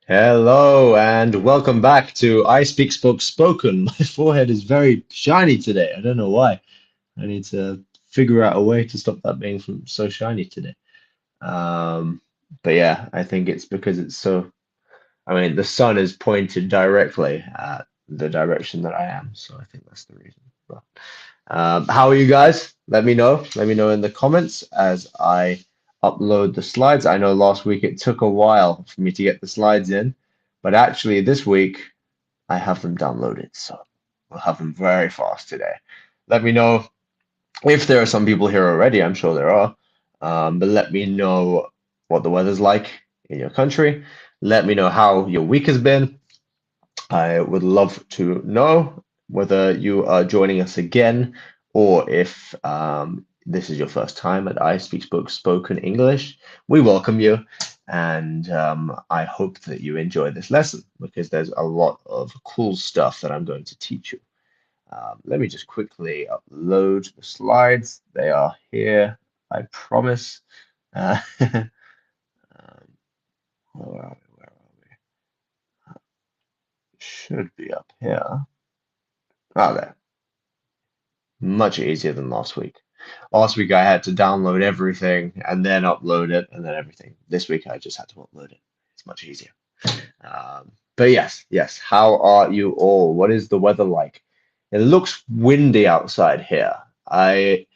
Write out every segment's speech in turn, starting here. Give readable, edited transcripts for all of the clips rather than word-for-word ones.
Hello and welcome back to ISpeakSpokeSpoken. My forehead is very shiny today. I don't know why. I need to figure out a way to stop that being from so shiny today. Um, but yeah, I think it's because it's so, I mean, the sun is pointed directly at the direction that I am, so I think that's the reason. But how are you guys? Let me know. Let me know in the comments as I upload the slides. I know last week it took a while for me to get the slides in, but actually this week I have them downloaded, so we'll have them very fast today. Let me know if there are some people here already. I'm sure there are, but let me know what the weather's like in your country. Let me know how your week has been. I would love to know whether you are joining us again or if this is your first time at I Speak Spoken English. We welcome you, and I hope that you enjoy this lesson because there's a lot of cool stuff that I'm going to teach you. Let me just quickly upload the slides. They are here, I promise. Um, where are we? Where are we? Should be up here. Oh, there. Much easier than last week. Last week I had to download everything and then upload it and then everything. This week I just had to upload it. It's much easier. But yes. How are you all? What is the weather like? It looks windy outside here. I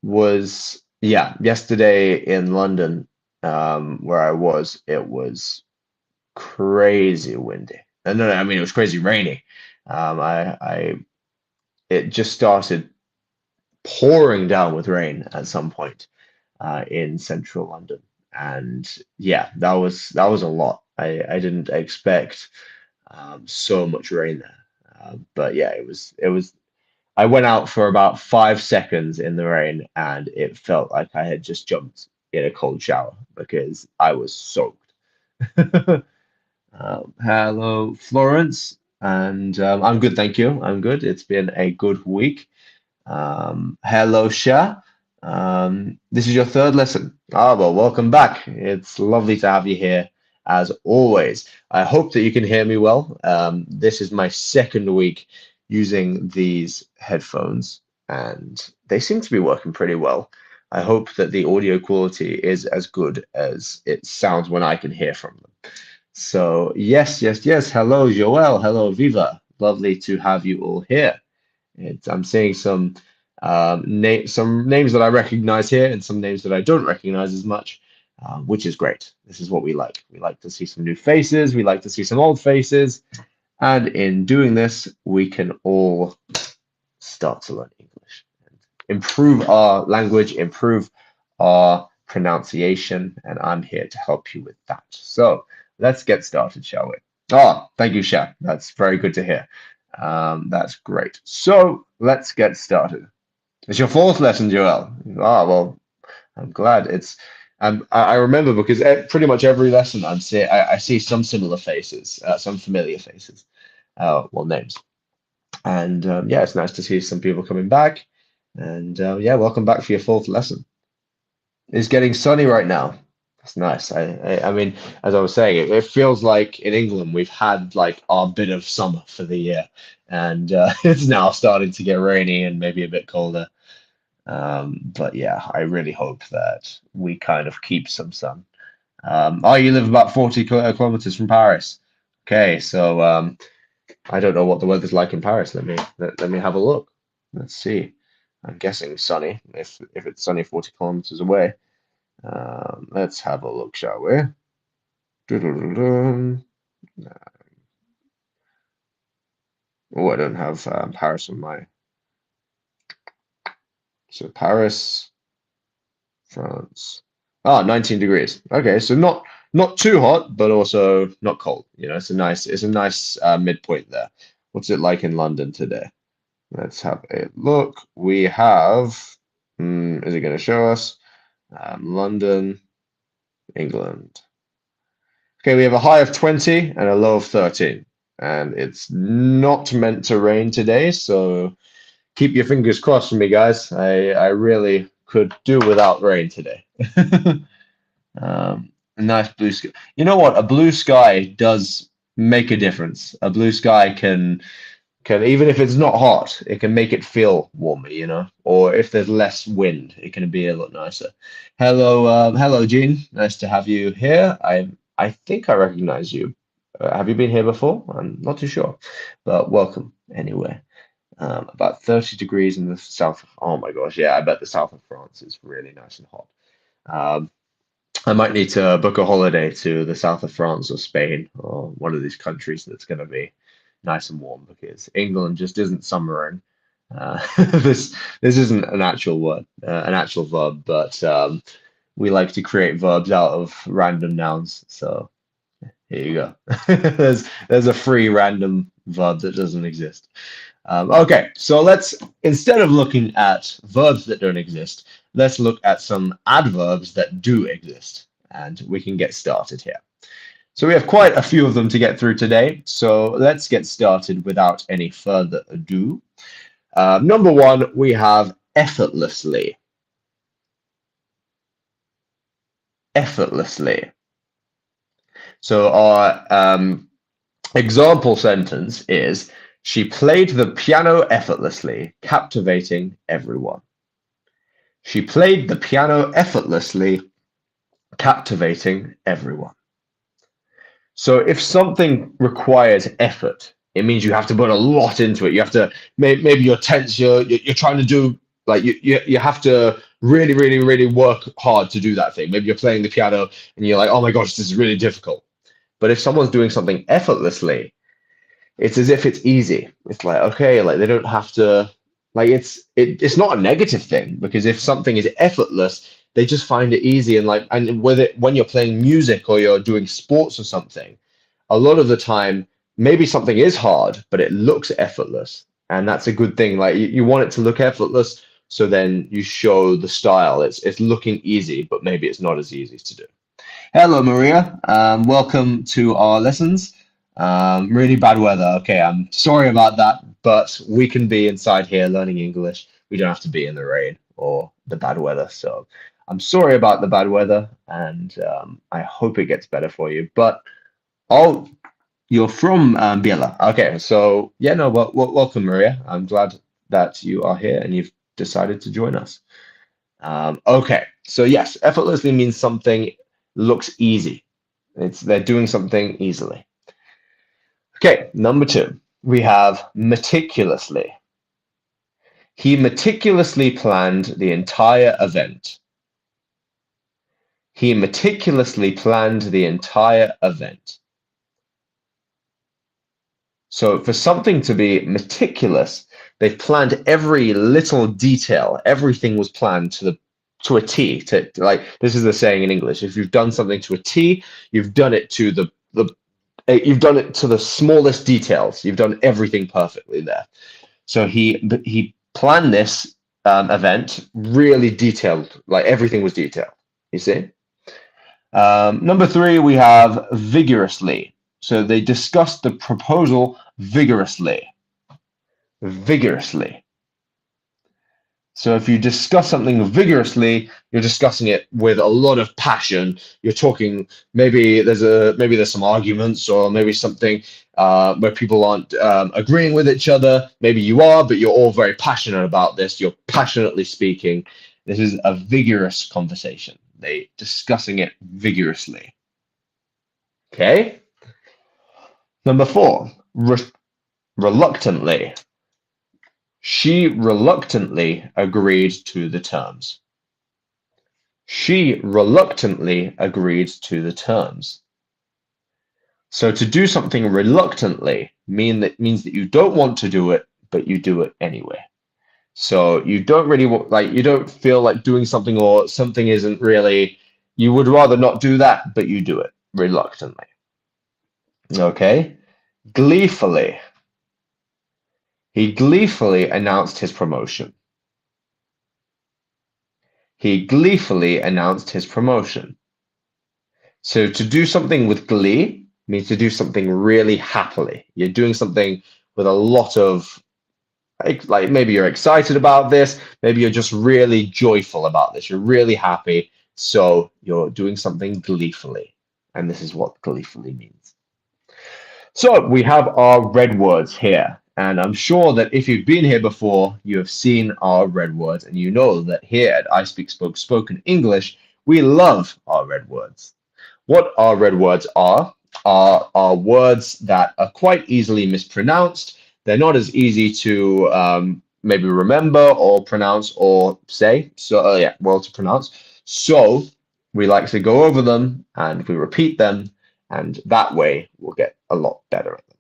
was, yeah, yesterday in London, where I was, it was crazy windy. No, I mean it was crazy rainy. It just started pouring down with rain at some point in central London. And yeah, that was a lot. I didn't expect so much rain there. But yeah, it was. I went out for about 5 seconds in the rain, and it felt like I had just jumped in a cold shower because I was soaked. Hello, Florence, and I'm good, thank you. I'm good. It's been a good week. Hello, Sha. This is your third lesson. Ah, well, welcome back. It's lovely to have you here as always. I hope that you can hear me well. This is my second week using these headphones, and they seem to be working pretty well. I hope that the audio quality is as good as it sounds when I can hear from them. So, yes. Hello, Joel. Hello, Viva. Lovely to have you all here. I'm seeing some names that I recognize here and some names that I don't recognize as much, which is great. This is what we like. We like to see some new faces. We like to see some old faces. And in doing this, we can all start to learn English and improve our language, improve our pronunciation. And I'm here to help you with that. So let's get started, shall we? Oh, thank you, Sha. That's very good to hear. That's great. So let's get started. It's your fourth lesson, Joel. Ah, well, I'm glad. I remember because pretty much every lesson I see some similar faces, some familiar faces, well, names. And yeah, it's nice to see some people coming back. And yeah, welcome back for your fourth lesson. It's getting sunny right now. That's nice. I mean, as I was saying, it feels like in England we've had like our bit of summer for the year, and it's now starting to get rainy and maybe a bit colder. But yeah, I really hope that we kind of keep some sun. Oh, you live about 40 kilometers from Paris. Okay, so I don't know what the weather's like in Paris. Let me have a look. Let's see. I'm guessing sunny. If it's sunny 40 kilometers away. Let's have a look, shall we? Doo-doo-doo-doo. Oh, I don't have Paris on my. So Paris, France. Ah, 19 degrees. Okay, so not too hot, but also not cold. It's a nice midpoint there. What's it like in London today? Let's have a look. We have, is it going to show us? London, England. Okay, we have a high of 20 and a low of 13. And it's not meant to rain today, so keep your fingers crossed for me, guys. I really could do without rain today. A nice blue sky. You know what? A blue sky does make a difference. A blue sky can even if it's not hot, it can make it feel warmer, you know. Or if there's less wind, it can be a lot nicer. Hello, hello, Jean. Nice to have you here. I think I recognize you. Have you been here before? I'm not too sure, but welcome anyway. About 30 degrees in the south. Oh my gosh, yeah, I bet the south of France is really nice and hot. Um, I might need to book a holiday to the south of France or Spain or one of these countries that's going to be nice and warm because England just isn't summering. This isn't an actual word, an actual verb, but we like to create verbs out of random nouns. So here you go. There's a free random verb that doesn't exist. Okay, so let's, instead of looking at verbs that don't exist, let's look at some adverbs that do exist, and we can get started here. So we have quite a few of them to get through today, so let's get started without any further ado. Number one, we have effortlessly. Effortlessly. So our example sentence is, she played the piano effortlessly, captivating everyone. She played the piano effortlessly, captivating everyone. So if something requires effort, it means you have to put a lot into it. You have to, maybe you're tense, you're trying to do, like you have to really, really, really work hard to do that thing. Maybe you're playing the piano and you're like, oh my gosh, this is really difficult. But if someone's doing something effortlessly, it's as if it's easy. It's like, okay, like they don't have to, like it's not a negative thing, because if something is effortless, they just find it easy. And like, and when you're playing music or you're doing sports or something, a lot of the time, maybe something is hard, but it looks effortless. And that's a good thing. Like you want it to look effortless, so then you show the style. It's looking easy, but maybe it's not as easy to do. Hello, Maria. Welcome to our lessons. Really bad weather. Okay, I'm sorry about that, but we can be inside here learning English. We don't have to be in the rain or the bad weather. So I'm sorry about the bad weather, and I hope it gets better for you. But you're from Biela. Okay, so yeah, no, welcome, Maria. I'm glad that you are here and you've decided to join us. Okay, so yes, effortlessly means something looks easy. They're doing something easily. Okay, number two, we have meticulously. He meticulously planned the entire event. He meticulously planned the entire event. So for something to be meticulous, they've planned every little detail. Everything was planned to a T. Like, this is the saying in English: if you've done something to a T, you've done it to you've done it to the smallest details. You've done everything perfectly there. So he planned this event really detailed, like everything was detailed. You see? Number three, we have vigorously. So they discussed the proposal vigorously. Vigorously. So if you discuss something vigorously, you're discussing it with a lot of passion. You're talking, maybe there's some arguments, or maybe something where people aren't agreeing with each other. Maybe you are, but you're all very passionate about this. You're passionately speaking. This is a vigorous conversation. They discussing it vigorously. Okay. Number four, reluctantly. She reluctantly agreed to the terms. She reluctantly agreed to the terms. So to do something reluctantly means that you don't want to do it, but you do it anyway. So you don't really you don't feel like doing something, or something isn't really, you would rather not do that, but you do it reluctantly. Okay. Gleefully. He gleefully announced his promotion. He gleefully announced his promotion. So to do something with glee means to do something really happily. You're doing something with a lot of, like maybe you're excited about this, maybe you're just really joyful about this. You're really happy So you're doing something gleefully. And this is what gleefully means. So we have our red words here. And I'm sure that if you've been here before, you have seen our red words. And you know that here at ISpeakSpokeSpoken English, we love our red words. What our red words are words that are quite easily mispronounced. They're not as easy to maybe remember or pronounce or say. So yeah, well, to pronounce. So we like to go over them and we repeat them, and that way we'll get a lot better at them.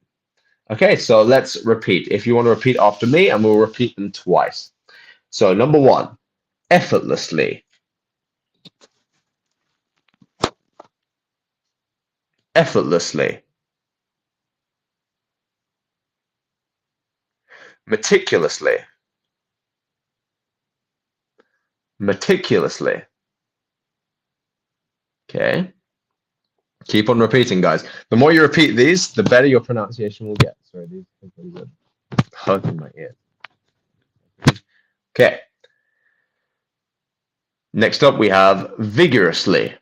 Okay, so let's repeat. If you want to repeat after me, and we'll repeat them twice. So number 1, effortlessly. Effortlessly. Meticulously. Meticulously. Okay. Keep on repeating, guys. The more you repeat these, the better your pronunciation will get. Sorry, these are pretty good. Hurting my ear. Okay. Next up, we have vigorously.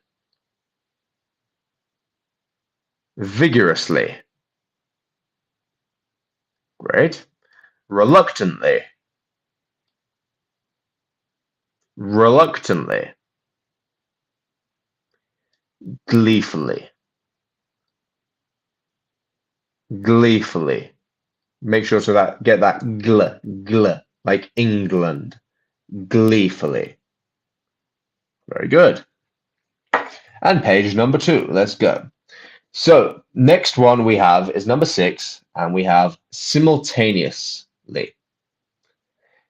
Vigorously. Great. Reluctantly. Reluctantly. Gleefully. Gleefully. Make sure to get that gl, like England. Gleefully. Very good. And page number 2. Let's go. So next one we have is number 6, and we have simultaneously.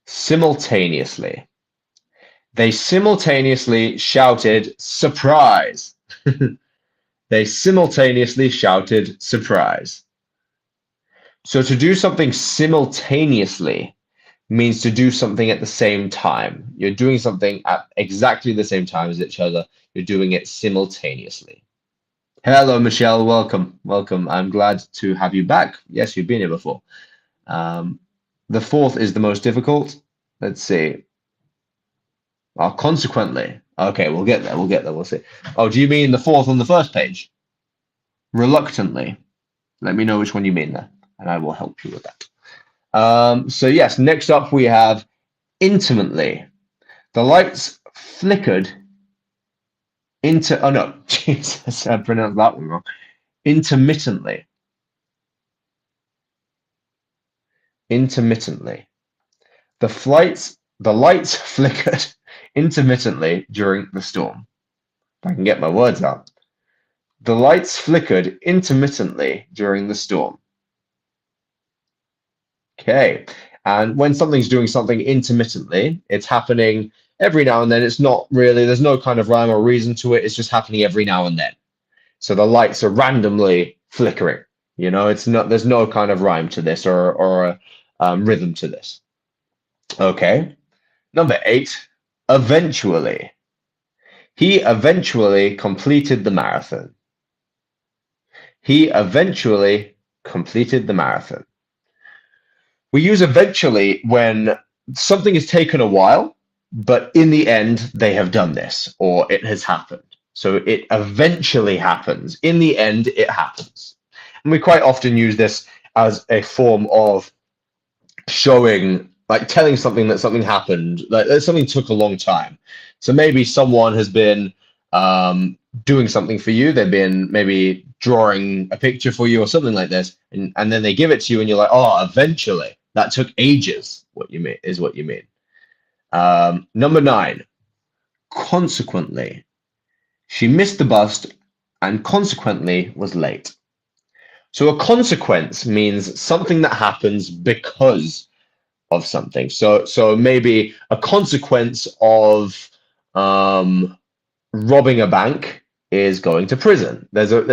Simultaneously. They simultaneously shouted, surprise. They simultaneously shouted, surprise. So to do something simultaneously means to do something at the same time. You're doing something at exactly the same time as each other. You're doing it simultaneously. Hello, Michelle. Welcome. Welcome. I'm glad to have you back. Yes, you've been here before. The 4th is the most difficult. Let's see. Oh, consequently. Okay, we'll get there. We'll get there. We'll see. Oh, do you mean the 4th on the first page? Reluctantly. Let me know which one you mean there, and I will help you with that. So yes, next up we have intimately. The lights flickered into, oh no, Jesus, I pronounced that one wrong. Intermittently. Intermittently. The lights flickered intermittently during the storm. If I can get my words out. The lights flickered intermittently during the storm. Okay. And when something's doing something intermittently, it's happening every now and then. It's not really, there's no kind of rhyme or reason to it. It's just happening every now and then. So the lights are randomly flickering. You know, it's not, there's no kind of rhyme to this or rhythm to this. Okay. Number 8, eventually. He eventually completed the marathon. He eventually completed the marathon. We use eventually when something has taken a while, but in the end, they have done this, or it has happened. So it eventually happens. In the end, it happens. And we quite often use this as a form of showing, like telling something that something happened, like that something took a long time. So maybe someone has been doing something for you. They've been maybe drawing a picture for you or something like this, and then they give it to you, and you're like, oh, eventually. That took ages. What you mean is what you mean. Number 9, consequently. She missed the bus and consequently was late. So a consequence means something that happens because of something. So maybe a consequence of robbing a bank is going to prison. There's an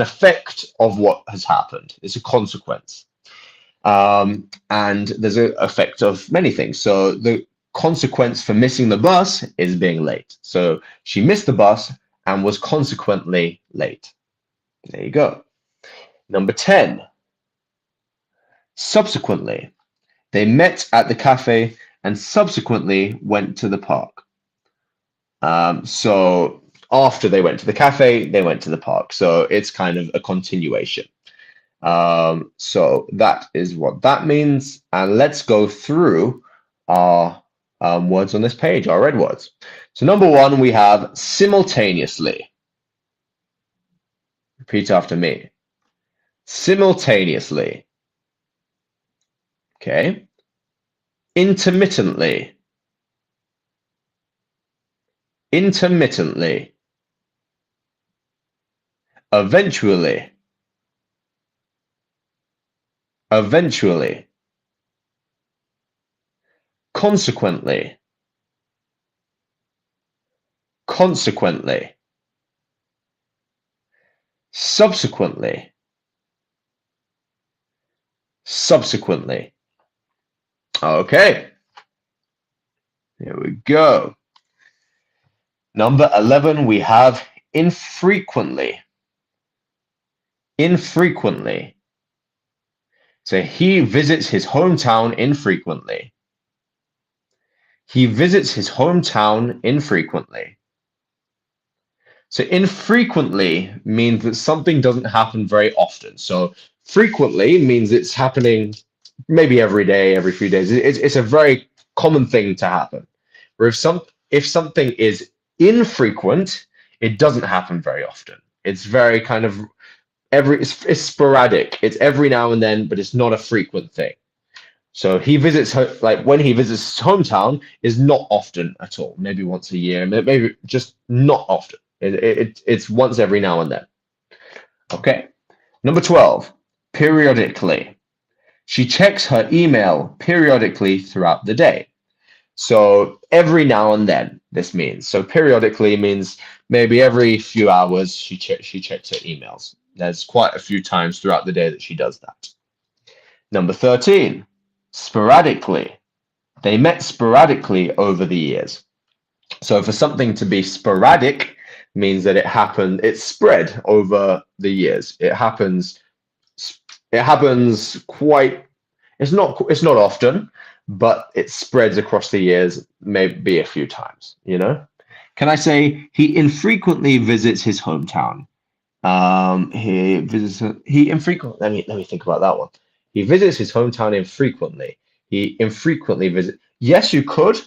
effect of what has happened. It's a consequence. And there's an effect of many things. So the consequence for missing the bus is being late. So she missed the bus and was consequently late. There you go. Number 10, subsequently. They met at the cafe and subsequently went to the park. So after they went to the cafe, they went to the park. So it's kind of a continuation. So that is what that means. And let's go through our words on this page, our red words. So number one, we have simultaneously. Repeat after me. Simultaneously. Okay. Intermittently. Intermittently. Eventually. Eventually. Consequently. Consequently. Subsequently. Subsequently. Okay. Here we go. Number 11, we have infrequently. Infrequently. So he visits his hometown infrequently. He visits his hometown infrequently. So infrequently means that something doesn't happen very often. So frequently means it's happening maybe every day, every few days. It's a very common thing to happen. Where if something is infrequent, it doesn't happen very often. It's very kind of it's sporadic. It's every now and then, but it's not a frequent thing. So he visits like when he visits his hometown is not often at all. Maybe once a year, maybe just not often. It's once every now and then. Okay. Number 12, periodically. She checks her email periodically throughout the day. So every now and then, this means. So periodically means maybe every few hours she checks her emails. There's quite a few times throughout the day that she does that. Number 13, sporadically. They met sporadically over the years. So for something to be sporadic means that it's spread over the years. It happens quite, it's not often, but it spreads across the years, maybe a few times, you know? Can I say he infrequently visits his hometown? He infrequently, let me think about that one. He visits his hometown infrequently. He infrequently visits. Yes, you could,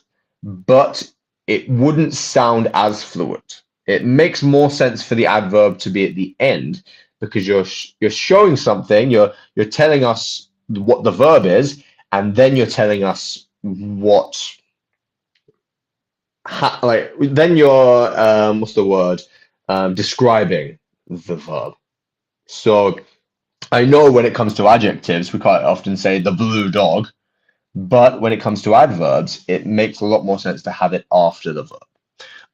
but it wouldn't sound as fluent. It makes more sense for the adverb to be at the end because you're showing something, you're telling us what the verb is, and then you're telling us then you're what's the word? Describing the verb. So I know when it comes to adjectives, we quite often say the blue dog, but when it comes to adverbs, it makes a lot more sense to have it after the verb.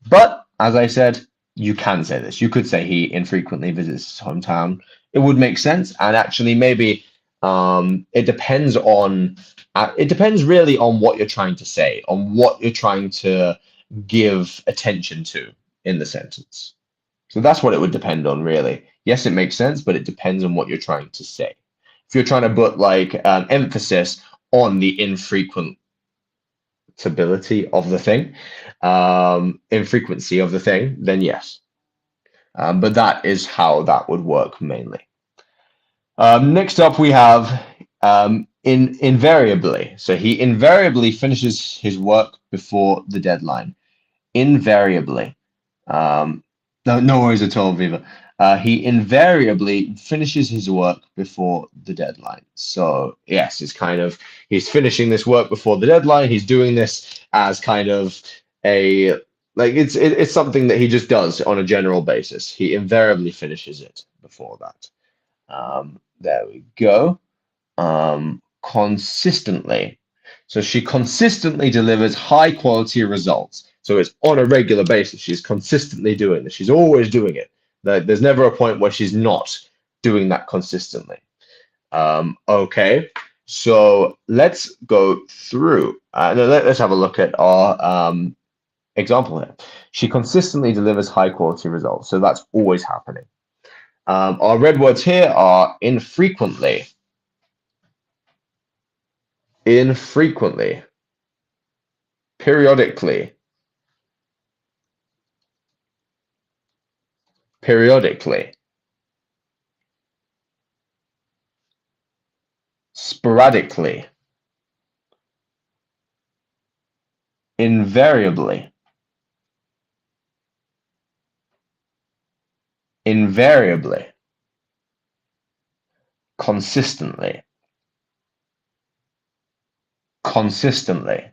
But as I said, you can say this. You could say he infrequently visits his hometown. It would make sense, and actually maybe it depends really on what you're trying to say, on what you're trying to give attention to in the sentence. So that's what it would depend on, really. Yes, it makes sense, but it depends on what you're trying to say. If you're trying to put like emphasis on the infrequentability of the thing, infrequency of the thing, then yes. But that is how that would work mainly. Next up, we have invariably. So he invariably finishes his work before the deadline. Invariably. No worries at all, Viva. He invariably finishes his work before the deadline. So yes, he's finishing this work before the deadline. He's doing this as kind of it's something that he just does on a general basis. He invariably finishes it before that. There we go. Consistently. So she consistently delivers high quality results. So it's on a regular basis. She's consistently doing this. She's always doing it. There's never a point where she's not doing that consistently. Okay, so let's go through. Let's have a look at our example here. She consistently delivers high quality results. So that's always happening. Our red words here are infrequently. Infrequently. Periodically. periodically, sporadically, invariably, invariably, consistently, consistently.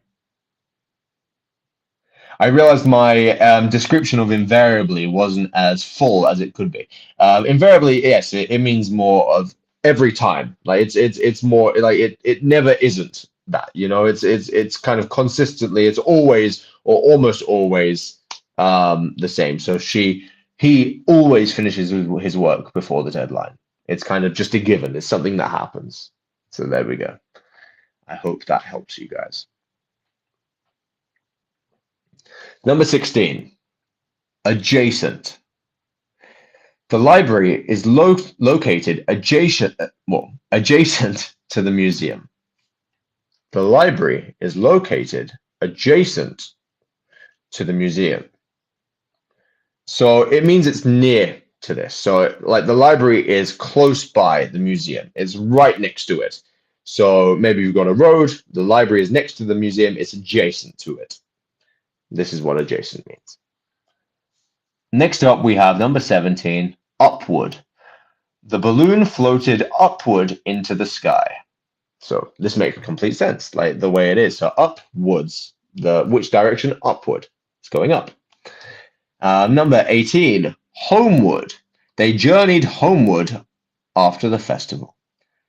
I realized my description of invariably wasn't as full as it could be. Invariably, yes, it means more of every time. Like it's more like it never isn't that. You know, it's kind of consistently. It's always or almost always the same. So he always finishes his work before the deadline. It's kind of just a given. It's something that happens. So there we go. I hope that helps you guys. Number 16, adjacent. The library is located adjacent to the museum. The library is located adjacent to the museum. So it means it's near to this. So like the library is close by the museum. It's right next to it. So maybe you've got a road, the library is next to the museum, it's adjacent to it. This is what adjacent means. Next up, we have number 17, upward. The balloon floated upward into the sky. So this makes complete sense, like the way it is. So upwards, which direction? Upward. It's going up. Number 18, homeward. They journeyed homeward after the festival.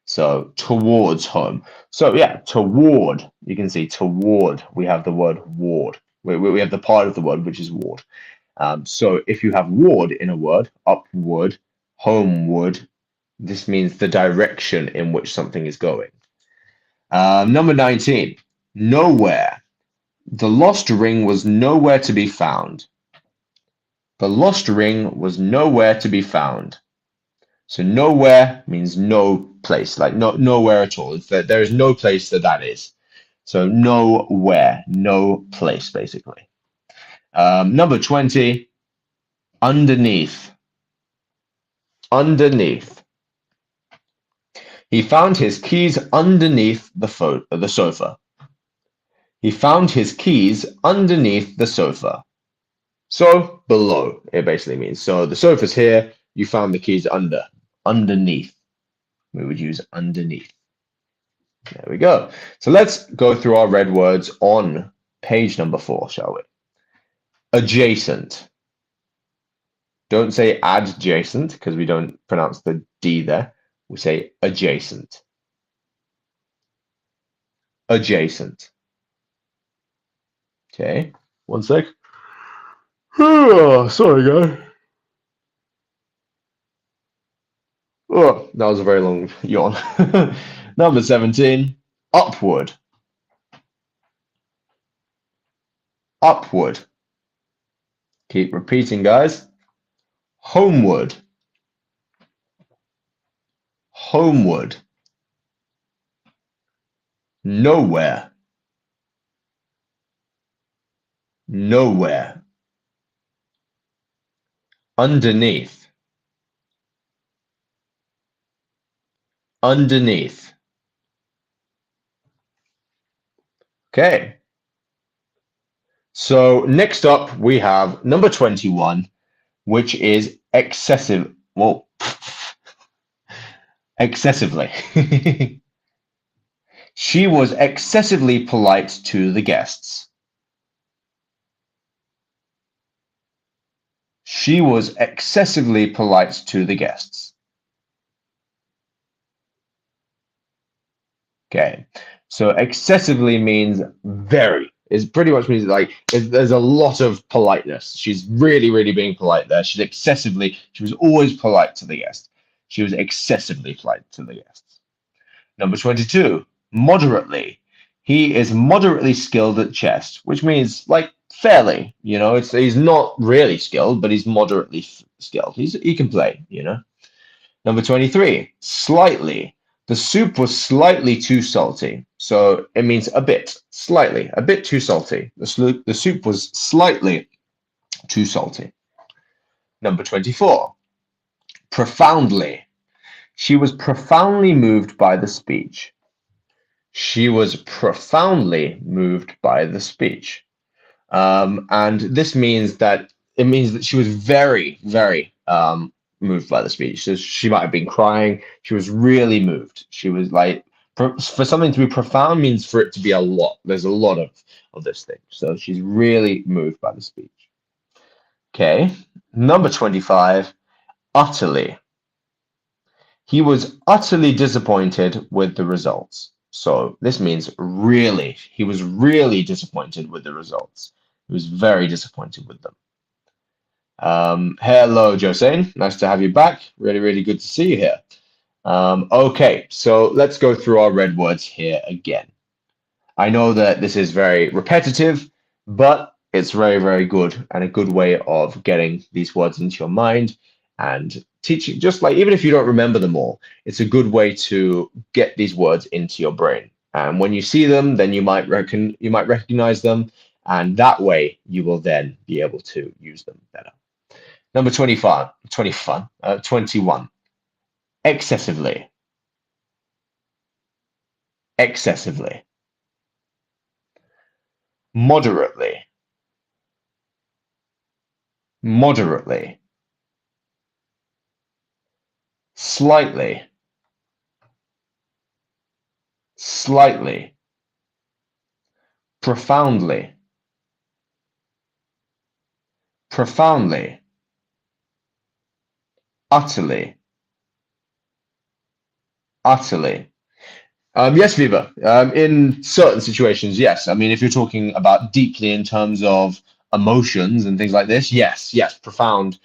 So towards home. So yeah, toward. You can see toward. We have the word ward. We have the part of the word which is ward. So if you have ward in a word, upward, homeward, this means the direction in which something is going. Number 19, nowhere. The lost ring was nowhere to be found. The lost ring was nowhere to be found. So nowhere means no place, like nowhere at all. There is no place that is. So nowhere, no place, basically. Number 20, underneath. Underneath. He found his keys underneath the sofa. He found his keys underneath the sofa. So below, it basically means. So the sofa's here, you found the keys underneath. We would use underneath. There we go. So let's go through our red words on page number 4, shall we? Adjacent. Don't say adjacent because we don't pronounce the D there. We say adjacent. Adjacent. Okay, one sec. Oh, sorry, guys. Oh, that was a very long yawn. Number 17, upward. Upward. Keep repeating, guys. Homeward. Homeward. Nowhere. Nowhere. Underneath. Underneath. Okay. So next up we have number 21, which is excessive. Well, excessively. She was excessively polite to the guests. She was excessively polite to the guests. Okay, so excessively means very. It pretty much means like there's a lot of politeness. She's really, really being polite there. She was always polite to the guests. She was excessively polite to the guests. Number 22, moderately. He is moderately skilled at chess, which means like fairly, you know, he's not really skilled, but he's moderately skilled. He can play, you know. Number 23, slightly. The soup was slightly too salty. So it means a bit, slightly, a bit too salty. The soup was slightly too salty. Number 24, profoundly. She was profoundly moved by the speech. She was profoundly moved by the speech. And this means that she was very, very moved by the speech. So she might have been crying. She was really moved. She was like, for something to be profound means for it to be a lot. There's a lot of this thing. So she's really moved by the speech. Okay, number 25, utterly. He was utterly disappointed with the results. So this means really. He was really disappointed with the results. He was very disappointed with them. Hello, Josine. Nice to have you back. Really, really good to see you here. Okay, so let's go through our red words here again. I know that this is very repetitive, but it's very, very good and a good way of getting these words into your mind and teaching, just like even if you don't remember them all, it's a good way to get these words into your brain. And when you see them, then you might recognize them, and that way you will then be able to use them better. Number 21, excessively. Excessively. Moderately. Moderately. Slightly. Slightly. Profoundly. Profoundly. Utterly. Utterly. Yes, Viva. In certain situations, yes. I mean, if you're talking about deeply in terms of emotions and things like this, yes, profound.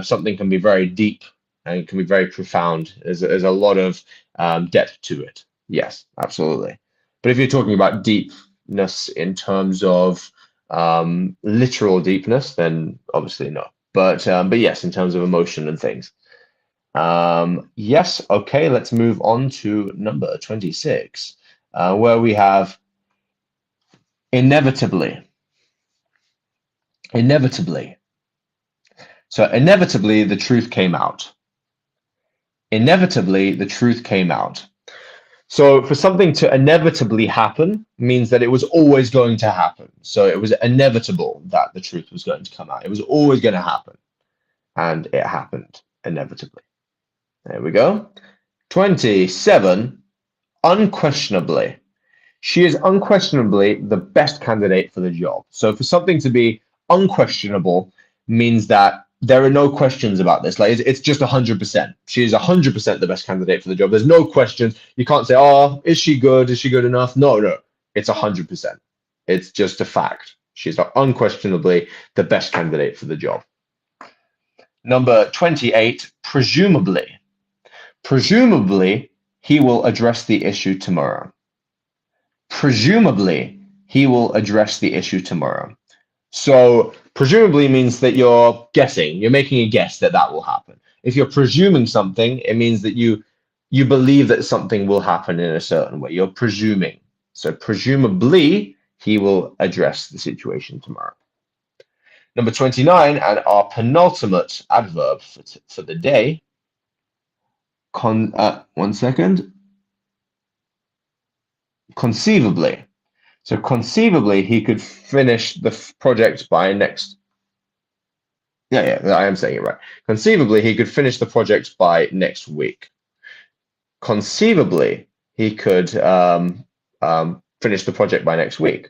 Something can be very deep and it can be very profound. There's a lot of depth to it. Yes, absolutely. But if you're talking about deepness in terms of literal deepness, then obviously no. But yes, in terms of emotion and things. Yes, okay, let's move on to number 26, where we have inevitably. Inevitably. So inevitably, the truth came out. Inevitably, the truth came out. So for something to inevitably happen means that it was always going to happen. So it was inevitable that the truth was going to come out. It was always going to happen. And it happened inevitably. There we go. 27, unquestionably. She is unquestionably the best candidate for the job. So for something to be unquestionable means that there are no questions about this. Like it's just 100%. She is 100% the best candidate for the job. There's no questions. You can't say, oh, is she good? Is she good enough? No. It's 100%. It's just a fact. She's unquestionably the best candidate for the job. Number 28, presumably. Presumably, he will address the issue tomorrow. Presumably, he will address the issue tomorrow. So presumably means that you're guessing, you're making a guess that will happen. If you're presuming something, it means that you believe that something will happen in a certain way. You're presuming. So presumably, he will address the situation tomorrow. Number 29, and our penultimate adverb for the day. One second. Conceivably. So conceivably, he could finish the project by next. Yeah, I am saying it right. Conceivably, he could finish the project by next week. Conceivably, he could finish the project by next week.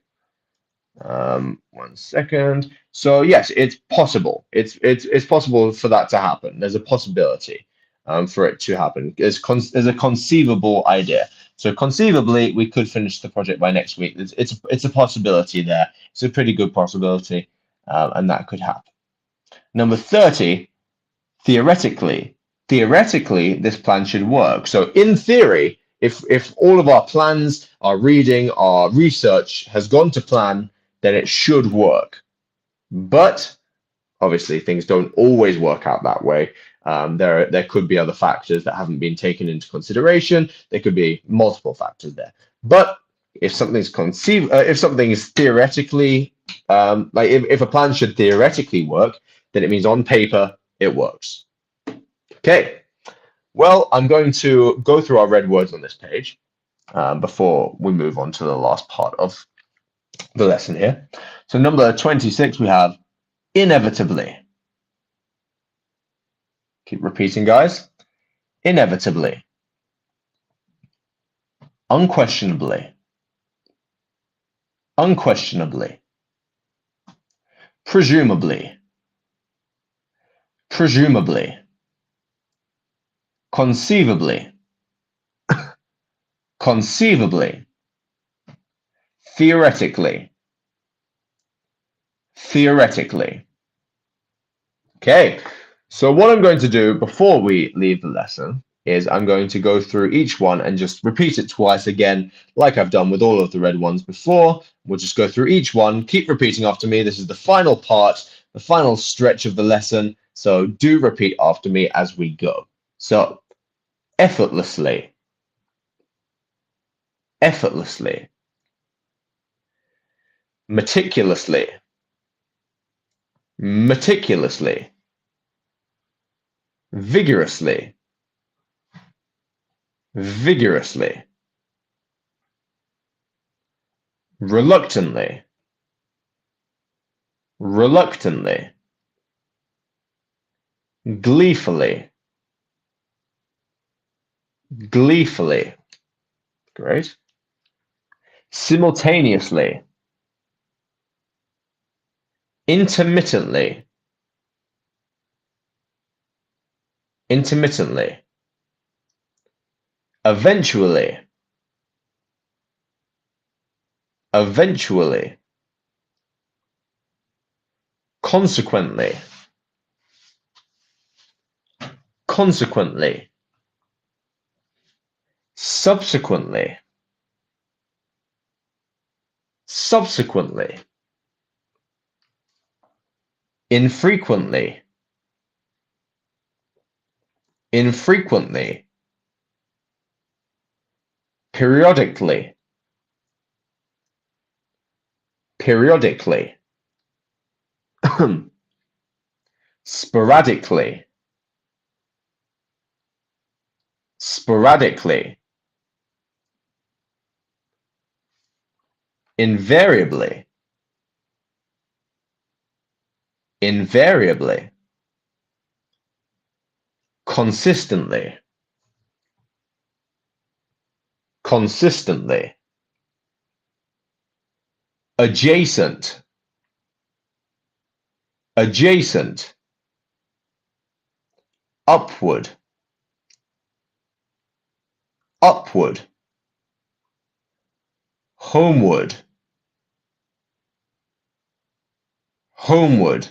1 second. So yes, it's possible. It's possible for that to happen. There's a possibility for it to happen. There's a conceivable idea. So conceivably, we could finish the project by next week. It's a possibility there. It's a pretty good possibility, and that could happen. Number 30, theoretically. Theoretically, this plan should work. So in theory, if all of our plans, our reading, our research has gone to plan, then it should work. But obviously, things don't always work out that way. There could be other factors that haven't been taken into consideration. There could be multiple factors there. But if something is theoretically, like if a plan should theoretically work, then it means on paper it works. Okay, well, I'm going to go through our red words on this page before we move on to the last part of the lesson here. So number 26, we have inevitably. Keep repeating, guys. Inevitably. Unquestionably. Unquestionably. Presumably. Presumably. Conceivably. Conceivably. Theoretically. Theoretically. Okay, so what I'm going to do before we leave the lesson is I'm going to go through each one and just repeat it twice again, like I've done with all of the red ones before. We'll just go through each one, keep repeating after me. This is the final part, the final stretch of the lesson, so do repeat after me as we go. So, effortlessly. Effortlessly. Meticulously. Meticulously. Vigorously. Vigorously. Reluctantly. Reluctantly. Gleefully. Gleefully. Great. Simultaneously. Intermittently. Intermittently. Eventually. Eventually. Consequently. Consequently. Subsequently. Subsequently. Infrequently. Infrequently. Periodically. Periodically. Sporadically. Sporadically. Invariably. Invariably. Consistently. Consistently. Adjacent. Adjacent. Upward. Upward. Homeward. Homeward.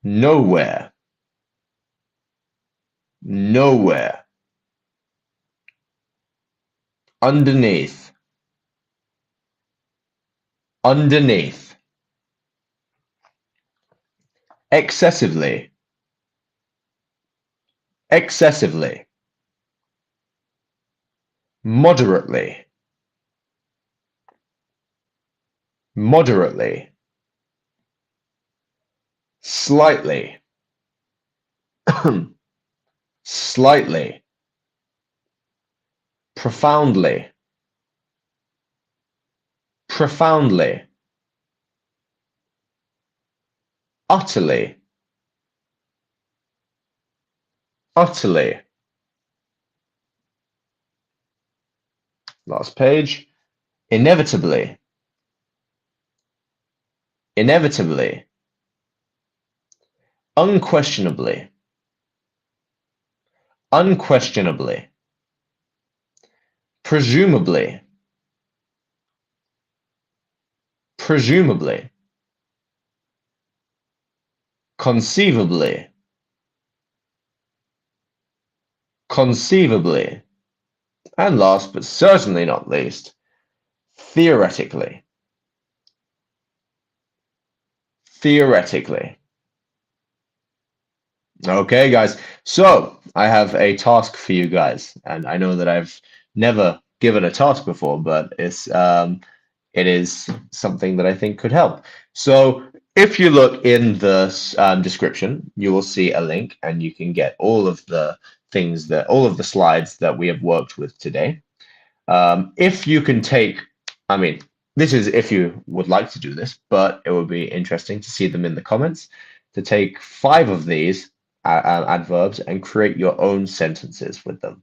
Nowhere. Nowhere. Underneath. Underneath. Excessively. Excessively. Moderately. Moderately. Slightly. Slightly. Profoundly. Profoundly. Utterly. Utterly. Last page. Inevitably. Inevitably. Unquestionably. Unquestionably. Presumably. Presumably. Conceivably. Conceivably. And last but certainly not least, theoretically. Theoretically. Okay, guys. So I have a task for you guys, and I know that I've never given a task before, but it is something that I think could help. So If you look in the description, you will see a link and you can get all of the all of the slides that we have worked with today. If you can take, I mean, this is if you would like to do this, but it would be interesting to see them in the comments, to take 5 of these adverbs and create your own sentences with them.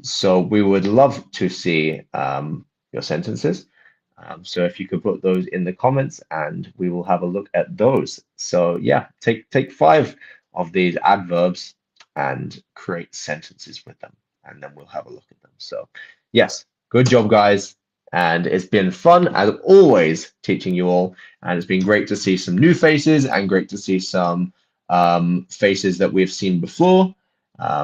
So we would love to see your sentences. So if you could put those in the comments and we will have a look at those. So yeah, take 5 of these adverbs and create sentences with them, and then we'll have a look at them. So yes, good job, guys. And it's been fun as always teaching you all. And it's been great to see some new faces and great to see some faces that we've seen before.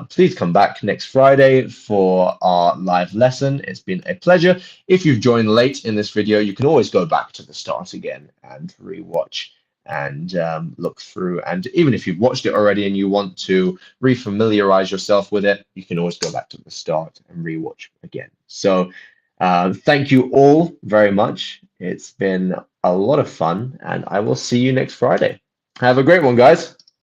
Please come back next Friday for our live lesson. It's been a pleasure. If you've joined late in this video, you can always go back to the start again and rewatch and look through. And even if you've watched it already and you want to refamiliarize yourself with it, you can always go back to the start and rewatch again. So thank you all very much. It's been a lot of fun, and I will see you next Friday. Have a great one, guys.